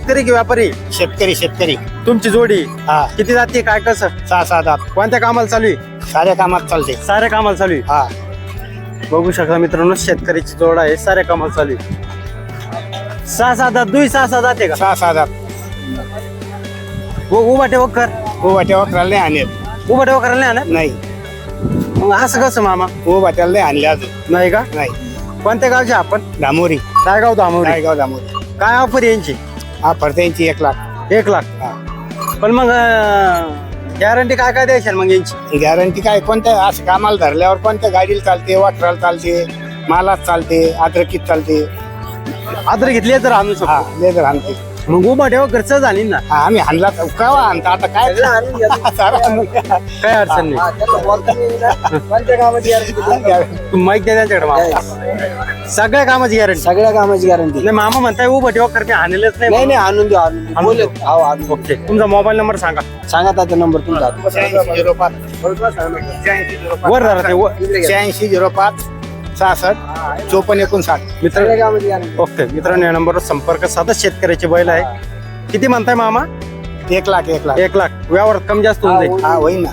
शेतकरी की व्यापारी? शेतकरी शेतकरी तुमची जोडी हा किती जाते, काय कसं? 6-7 कोणत्या कामाला चालू आहे? साऱ्या कामात चालते. साऱ्या कामाला चालू आहे. हा बघू शकता मित्रांनो, शेतकऱ्याची जोड आहे, साऱ्या कामाला चालू आहे. 6-7 दात, 2-6 जाते का? 6-7 उभा ठेव कर. उभाट्या वखराला नाही आणत. उभा ठेव करायला नाही नाही ना? मग असं कसं मामा? उभाट्याला नाही आणले अजून. नाही का? नाही. कोणत्या गावचे आपण? दामोरी. दायगाव दामोरी. गायगाव दामोरी. काय ऑफर यांची? हा फरत्यांची 1 लाख. 1 लाख. हा पण मग गॅरंटी काय काय द्यायची मग यांची? गॅरंटी काय, कोणत्या असं कामाला धरल्यावर कोणत्या गाडीला चालते, वखराला चालते, मालात चालते, अद्रकीत चालते. आदर घेतली तर आणू हा शकतो. लेदर आणते. मग उभा ठेव खर्च झाली ना, हा आम्ही आणला केव्हा आणता आता काय सारा आणून काय अडचण नाही. तुम्ही माहिती द्या त्यांच्याकडे मामा. सगळ्या कामाची गॅरंटी. सगळ्या कामाची गॅरंटी. नाही मामा म्हणताय उभा ठेव कर, मी आणलेच नाही नाही. नाही आणून देऊ आणून देऊ. आणून बोलू. देऊ. हो आणून देऊ. ओके, तुमचा मोबाईल नंबर सांगा. सांगा त्याचा नंबर तुमचा. 8605 वर धरा ते वर. 8605 66 5459. मित्र सगळ्या कामाची गॅरंटी. ओके मित्रांनो, या नंबरवर संपर्क साधा. शेतकऱ्याची बैल आहे. किती म्हणताय मामा? 1 लाख. 1 लाख. व्यवहारात कमी जास्त होऊन जाईल. हा होईल ना.